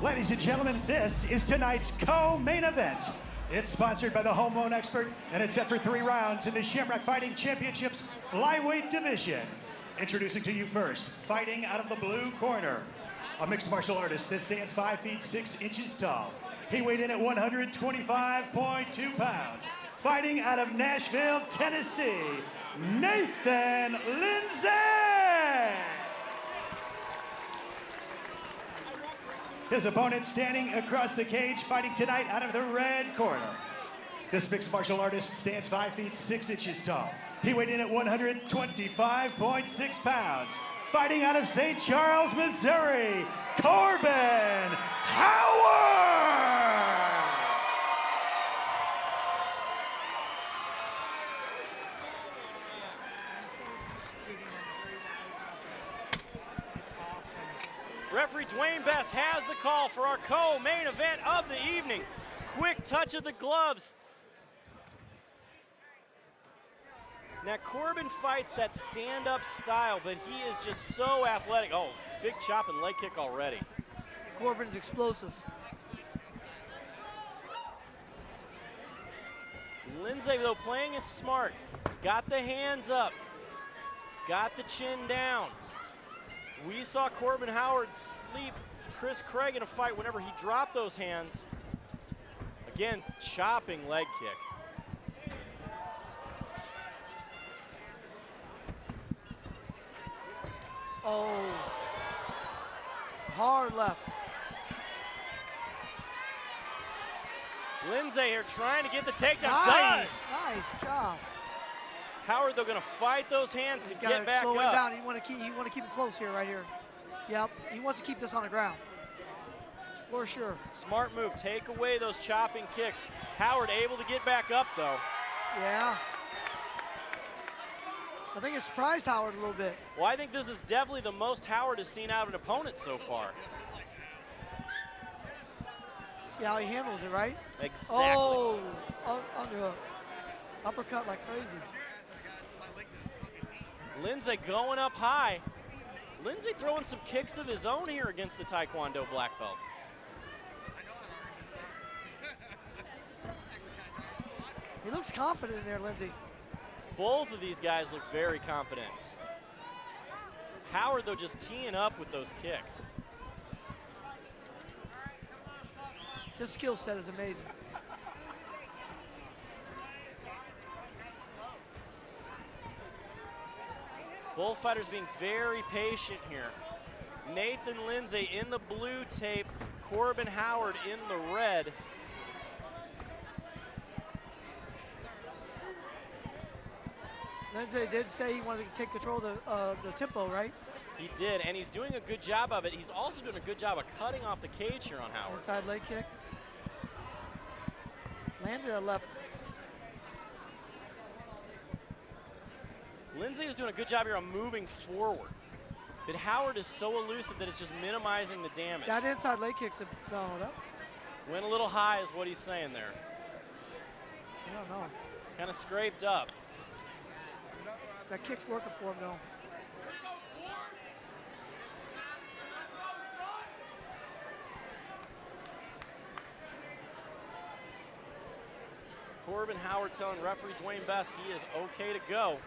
Ladies and gentlemen, this is tonight's co-main event. It's sponsored by the Home Loan Expert, and it's set for 3 rounds in the Shamrock Fighting Championships flyweight division. Introducing to you first, fighting out of the blue corner, a mixed martial artist that stands 5 feet 6 inches tall. He weighed in at 125.2 pounds. Fighting out of Nashville, Tennessee, Nathan Lindsay! His opponent standing across the cage, fighting tonight out of the red corner. This mixed martial artist stands 5 feet 6 inches tall. He weighed in at 125.6 pounds. Fighting out of St. Charles, Missouri, Corbin Howard! Referee Dwayne Best has the call for our co-main event of the evening. Quick touch of the gloves. Now Corbin fights that stand-up style, but he is just so athletic. Oh, big chop and leg kick already. Corbin is explosive. Lindsay, though, playing it smart. Got the hands up. Got the chin down. We saw Corbin Howard sleep Chris Craig in a fight whenever he dropped those hands. Again, chopping leg kick. Oh, hard left. Lindsay here trying to get the takedown. Nice, nice job. Howard, though, gonna fight those hands to get back slow him up. down. You want to keep him close here, right here. Yep, he wants to keep this on the ground. For sure. Smart move, take away those chopping kicks. Howard able to get back up, though. Yeah. I think it surprised Howard a little bit. Well, I think this is definitely the most Howard has seen out of an opponent so far. See how he handles it, right? Exactly. Oh, under uppercut like crazy. Lindsay going up high. Lindsay throwing some kicks of his own here against the Taekwondo black belt. He looks confident in there, Lindsay. Both of these guys look very confident. Howard, though, just teeing up with those kicks. His skill set is amazing. Both fighters being very patient here. Nathan Lindsay in the blue tape, Corbin Howard in the red. Lindsay did say he wanted to take control of the tempo, right? He did, and he's doing a good job of it. He's also doing a good job of cutting off the cage here on Howard. Inside leg kick. Landed a left. Lindsay is doing a good job here on moving forward. But Howard is so elusive that it's just minimizing the damage. That inside leg kick's that Went a little high is what he's saying there. I don't know. Kind of scraped up. That kick's working for him though. Corbin Howard telling referee Dwayne Best he is okay to go.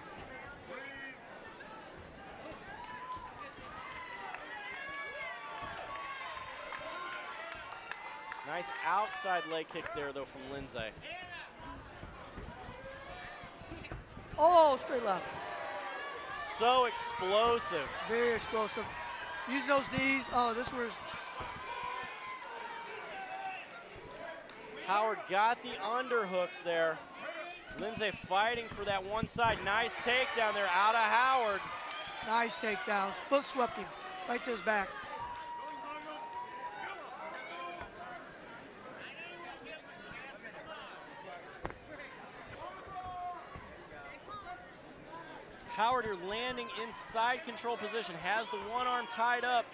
Nice outside leg kick there, though, from Lindsay. Oh, straight left. So explosive. Very explosive. Using those knees. Oh, this was. Howard got the underhooks there. Lindsay fighting for that one side. Nice takedown there out of Howard. Nice takedowns. Foot swept him right to his back. Howard here landing inside control position, has the one arm tied up,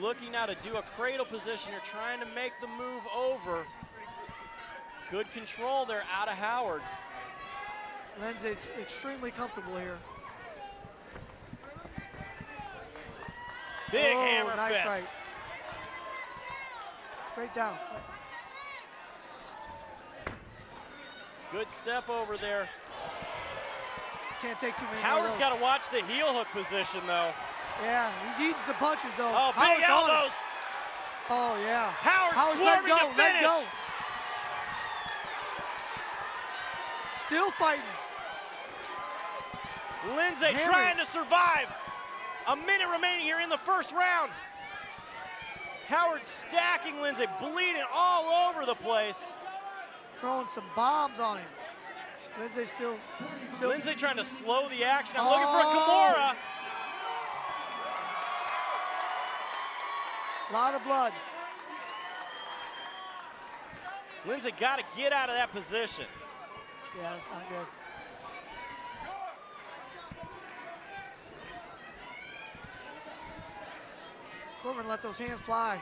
looking now to do a cradle position here, trying to make the move over. Good control there out of Howard. Lindsay's extremely comfortable here. Big hammer nice fist. right. Straight down. Good step over there. Can't take too many. Howard's got to watch the heel hook position, though. Yeah, he's eating some punches, though. Oh, big elbows. Oh, yeah. Howard swarming to finish. Let go. Still fighting. Lindsay trying to survive. A minute remaining here in the first round. Howard stacking Lindsay, bleeding all over the place. Throwing some bombs on him. Lindsay still Lindsay trying to slow the action. I'm looking for a Kimura. A lot of blood. Lindsay got to get out of that position. Yeah, that's not good. Corbin let those hands fly.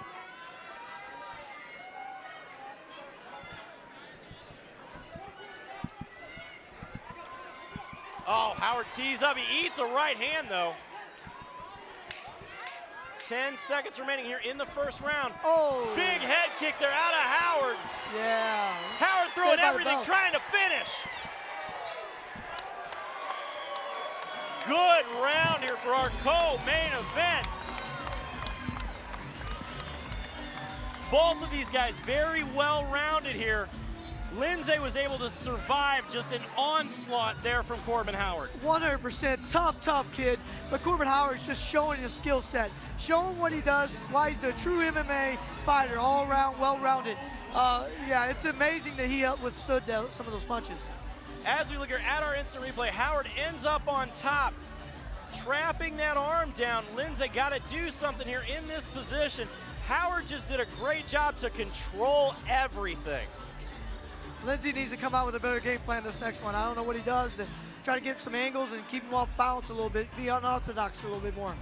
Oh, Howard tees up. He eats a right hand, though. 10 seconds remaining here in the first round. Oh. Big head kick there out of Howard. Yeah. Howard throwing everything, trying to finish. Good round here for our co-main event. Both of these guys very well-rounded here. Lindsay was able to survive just an onslaught there from Corbin Howard. 100% tough kid, but Corbin Howard's just showing his skill set, showing what he does, why he's the true MMA fighter, all around, well-rounded. Yeah, it's amazing that he withstood some of those punches. As we look here at our instant replay, Howard ends up on top, trapping that arm down. Lindsay got to do something here in this position. Howard just did a great job to control everything. Lindsay needs to come out with a better game plan this next one. I don't know what he does to try to get some angles and keep him off balance a little bit, be unorthodox a little bit more.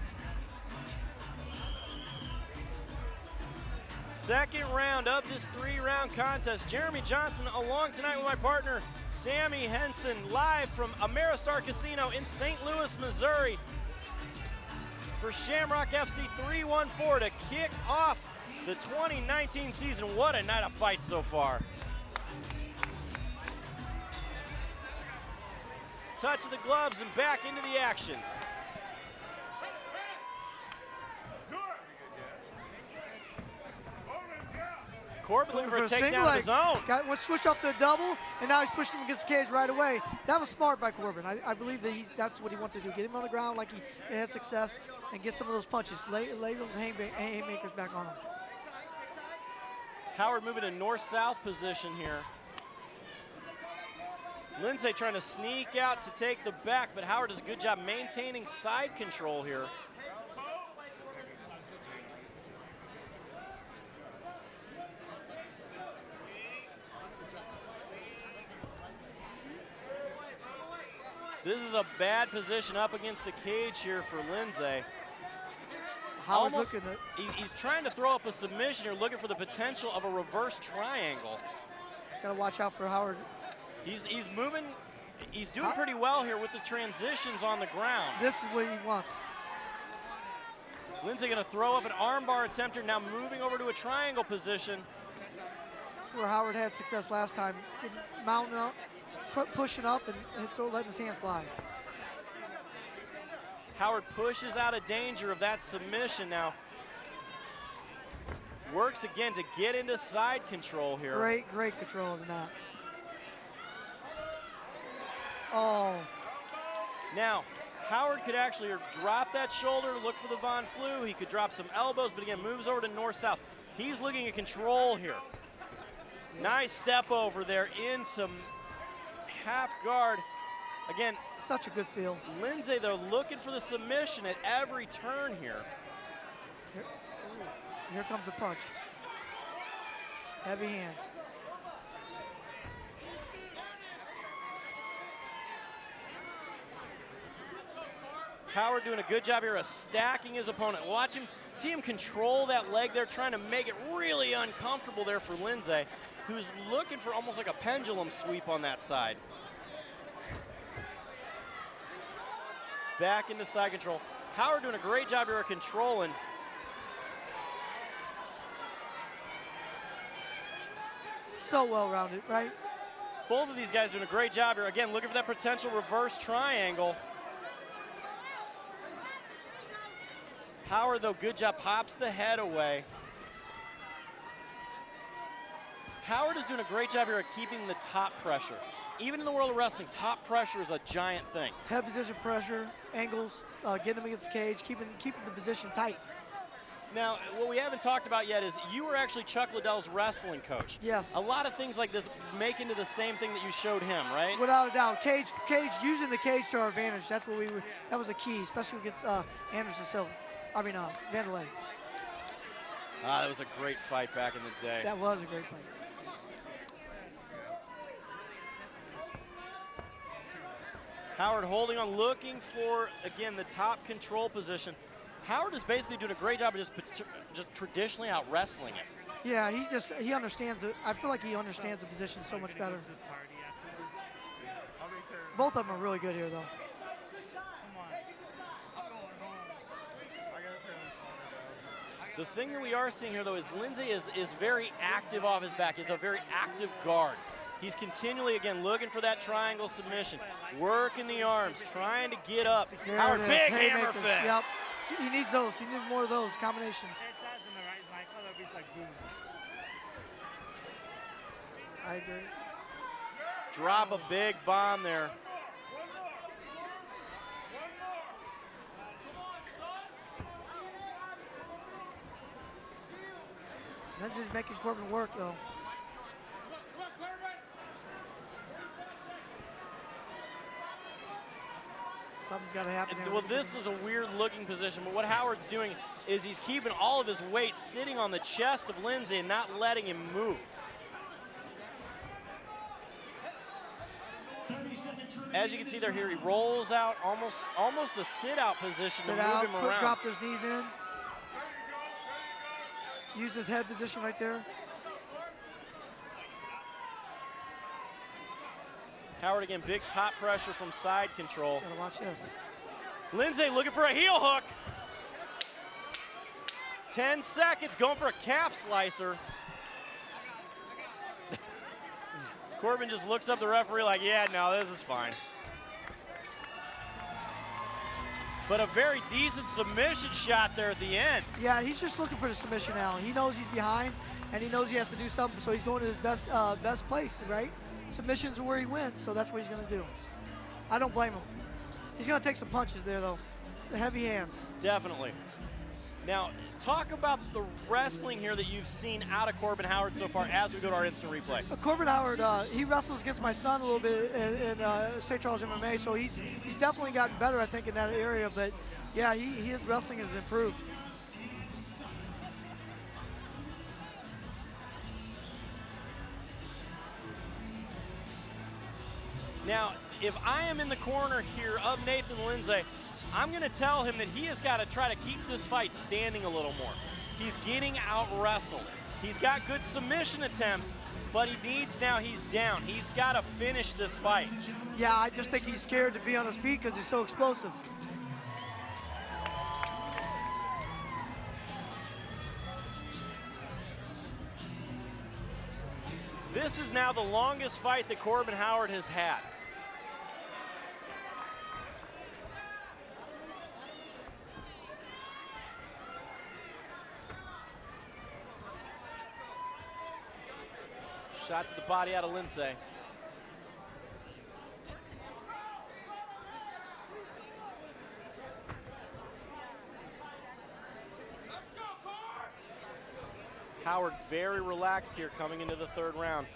Second round of this 3-round contest. Jeremy Johnson along tonight with my partner, Sammy Henson, live from Ameristar Casino in St. Louis, Missouri for Shamrock FC 314 to kick off the 2019 season. What a night of fights so far. Touch of the gloves and back into the action. Corbin looking for a takedown of his own. Got switch off to a double, and now he's pushed him against the cage right away. That was smart by Corbin. I believe that that's what he wanted to do. Get him on the ground like he had success and get some of those punches. Lay those haymakers back on him. Howard moving in north-south position here. Lindsay trying to sneak out to take the back, but Howard does a good job maintaining side control here. This is a bad position up against the cage here for Lindsay. Howard's he's trying to throw up a submission here, looking for the potential of a reverse triangle. He's got to watch out for Howard. He's moving, he's doing pretty well here with the transitions on the ground. This is what he wants. Lindsay gonna throw up an armbar attempt here, now moving over to a triangle position. That's where Howard had success last time. Mounting up, pushing up, and letting his hands fly. Howard pushes out of danger of that submission now. Works again to get into side control here. Great control of the mat. Oh. Now, Howard could actually drop that shoulder, look for the Von Flue. He could drop some elbows, but again, moves over to north-south. He's looking at control here. Nice step over there into half guard. Again, such a good feel. Lindsay, they're looking for the submission at every turn here. Here comes a punch. Heavy hands. Howard doing a good job here of stacking his opponent. Watch him, see him control that leg there, trying to make it really uncomfortable there for Lindsay, who's looking for almost like a pendulum sweep on that side. Back into side control. Howard doing a great job here of controlling. So well-rounded, right? Both of these guys doing a great job here. Again, looking for that potential reverse triangle. Howard, though, good job, pops the head away. Howard is doing a great job here at keeping the top pressure. Even in the world of wrestling, top pressure is a giant thing. Head position pressure, angles, getting him against the cage, keeping the position tight. Now, what we haven't talked about yet is you were actually Chuck Liddell's wrestling coach. Yes. A lot of things like this make into the same thing that you showed him, right? Without a doubt, cage, using the cage to our advantage. That's what that was the key, especially against Anderson Silva. Vanderlei. That was a great fight back in the day. That was a great fight. Howard holding on, looking for, again, the top control position. Howard is basically doing a great job of just traditionally out wrestling it. Yeah, he understands it. I feel like he understands the position so much better. Both of them are really good here, though. The thing that we are seeing here, though, is Lindsay is very active off his back. He's a very active guard. He's continually, again, looking for that triangle submission, working the arms, trying to get up. There Howard, big hammer haymakers. fist. Yep. He needs those. He needs more of those combinations. I agree. Drop a big bomb there. That's just making Corbin work, though. Something's got to happen there. Well, this is a weird-looking position, but what Howard's doing is he's keeping all of his weight sitting on the chest of Lindsay and not letting him move. As you can see there, here he rolls out, almost a sit-out position to move him around. Drop those knees in. Use his head position right there. Howard again, big top pressure from side control. Gotta watch this. Lindsay looking for a heel hook. 10 seconds, going for a calf slicer. Corbin just looks up the referee like, yeah, no, this is fine. But a very decent submission shot there at the end. Yeah, he's just looking for the submission now. He knows he's behind, and he knows he has to do something, so he's going to his best place, right? Submissions are where he wins, so that's what he's going to do. I don't blame him. He's going to take some punches there, though. The heavy hands. Definitely. Now, talk about the wrestling here that you've seen out of Corbin Howard so far as we go to our instant replay. Corbin Howard, he wrestles against my son a little bit in St. Charles MMA, so he's definitely gotten better, I think, in that area. But, yeah, his wrestling has improved. Now, if I am in the corner here of Nathan Lindsay, I'm going to tell him that he has got to try to keep this fight standing a little more. He's getting out-wrestled. He's got good submission attempts, but he's down. He's got to finish this fight. Yeah, I just think he's scared to be on his feet because he's so explosive. This is now the longest fight that Corbin Howard has had. Shot to the body out of Lindsay. Howard very relaxed here coming into the third round.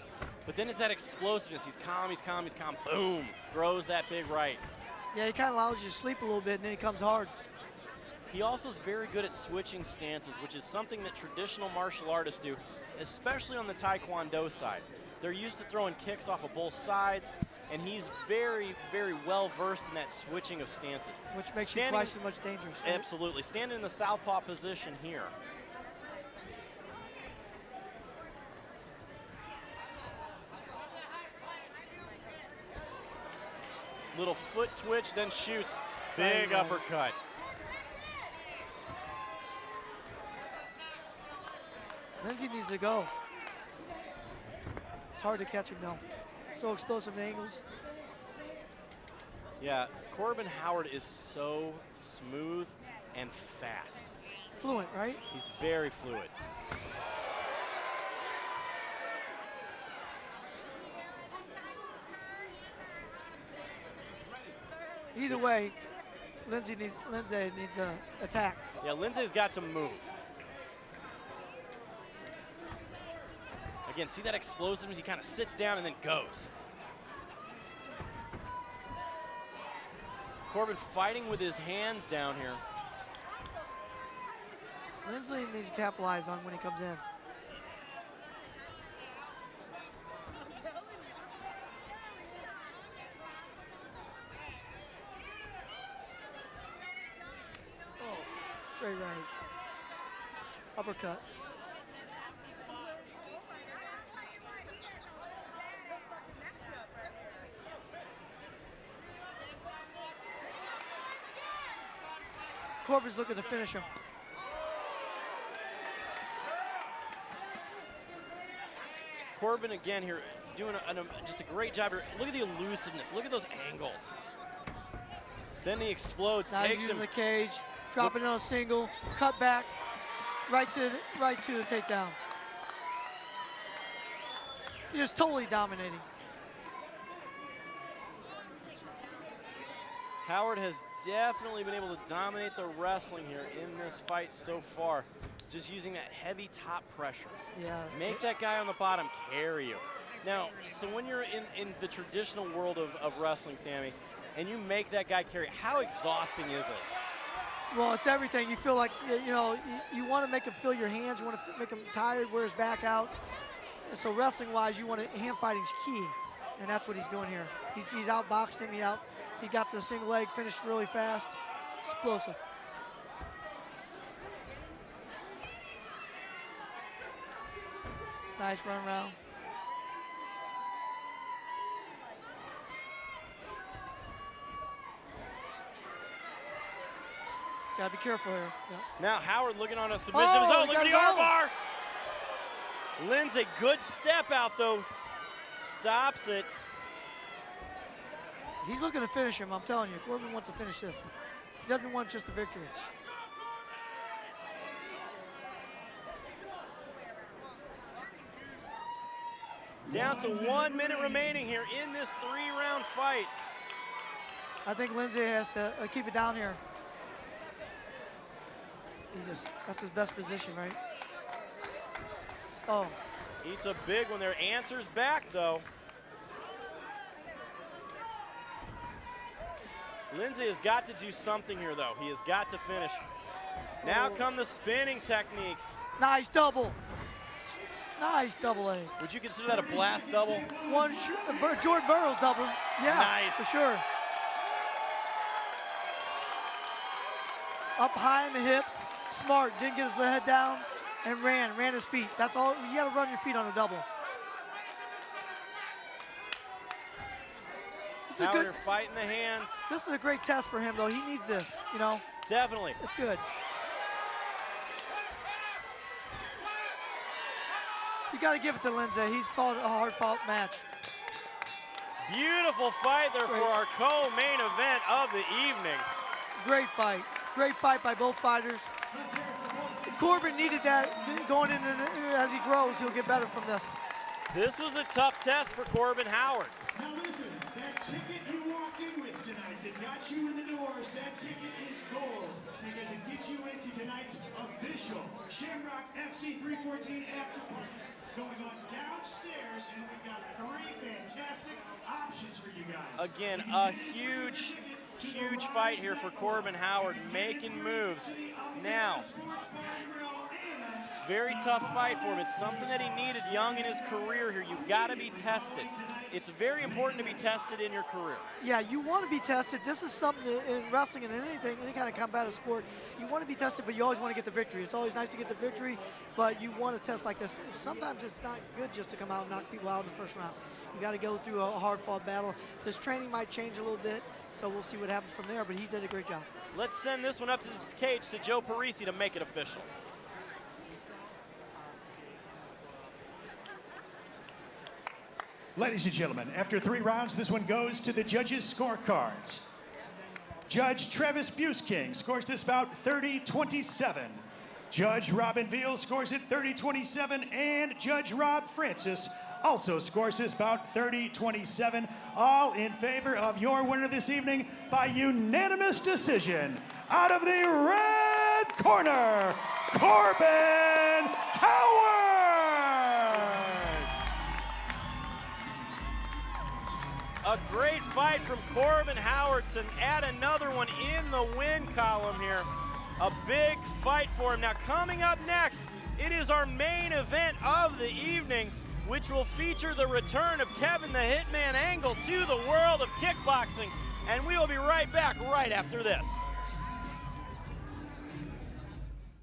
But then it's that explosiveness. He's calm, he's calm, he's calm. Boom, throws that big right. Yeah, he kind of allows you to sleep a little bit, and then he comes hard. He also is very good at switching stances, which is something that traditional martial artists do, especially on the Taekwondo side. They're used to throwing kicks off of both sides, and he's very, very well versed in that switching of stances. Which makes you twice as much dangerous. Right? Absolutely. Standing in the southpaw position here. Little foot twitch, then shoots. Big uppercut. Lindsay needs to go. It's hard to catch him though. So explosive angles. Yeah, Corbin Howard is so smooth and fast. Fluent, right? He's very fluid. Either way, Lindsay needs an attack. Yeah, Lindsay's got to move. Again, see that explosiveness? He kind of sits down and then goes. Corbin fighting with his hands down here. Lindsay needs to capitalize on when he comes in. Oh, straight right. Uppercut. Corbin's looking to finish him. Corbin again here doing just a great job here. Look at the elusiveness. Look at those angles. Then he explodes, Now takes he's him. in the cage, dropping on a single, cut back, right to the takedown. He's just totally dominating. Howard has definitely been able to dominate the wrestling here in this fight so far. Just using that heavy top pressure. Yeah. Make that guy on the bottom carry you. Now, so when you're in the traditional world of wrestling, Sammy, and you make that guy carry, how exhausting is it? Well, it's everything. You feel like, you know, you want to make him feel your hands. You want to make him tired, wear his back out. And so wrestling-wise, you want to, hand fighting's key. And that's what he's doing here. He's outboxed him. He got the single leg finished really fast. Explosive. Nice run around. Gotta be careful here. Yep. Now Howard looking on a submission of his own. Look at the armbar. Lindsay, good step out though. Stops it. He's looking to finish him, I'm telling you. Corbin wants to finish this. He doesn't want just a victory. Down to 1 minute remaining here in this 3-round fight. I think Lindsay has to keep it down here. That's his best position, right? Oh. Eats a big one there. Answers back though. Lindsay has got to do something here though. He has got to finish. Now come the spinning techniques. Nice double. Nice double A. Would you consider that a blast double? Jordan Burroughs double. Yeah, nice. For sure. Up high in the hips. Smart. Didn't get his head down and ran his feet. That's all. You got to run your feet on a double. Howard fighting the hands. This is a great test for him, though. He needs this, you know. Definitely. It's good. You got to give it to Lindsay. He's fought a hard-fought match. Beautiful fight there for our co-main event of the evening. Great fight. Great fight by both fighters. Corbin needed that going into as he grows. He'll get better from this. This was a tough test for Corbin Howard. Now listen, that ticket you walked in with tonight that got you in the doors, that ticket is gold because it gets you into tonight's official Shamrock FC 314 after parties going on downstairs, and we've got 3 fantastic options for you guys. Again, a huge fight here for Corbin Howard, making moves. Now, very tough fight for him. It's something that he needed young in his career here. You've got to be tested. It's very important to be tested in your career. Yeah, you want to be tested. This is something in wrestling and in anything, any kind of combative sport. You want to be tested, but you always want to get the victory. It's always nice to get the victory, but you want to test like this. Sometimes it's not good just to come out and knock people out in the first round. You got to go through a hard-fought battle. His training might change a little bit, so we'll see what happens from there, but he did a great job. Let's send this one up to the cage to Joe Parisi to make it official. Ladies and gentlemen, after 3 rounds, this one goes to the judges' scorecards. Judge Travis Buseking scores this bout 30-27. Judge Robin Veal scores it 30-27, and Judge Rob Francis also scores this bout 30-27, all in favor of your winner this evening by unanimous decision. Out of the red corner, Corbin Howard! A great fight from Corbin Howard to add another one in the win column here. A big fight for him. Now coming up next, it is our main event of the evening, which will feature the return of Kevin the Hitman Angle to the world of kickboxing. And we will be right back right after this.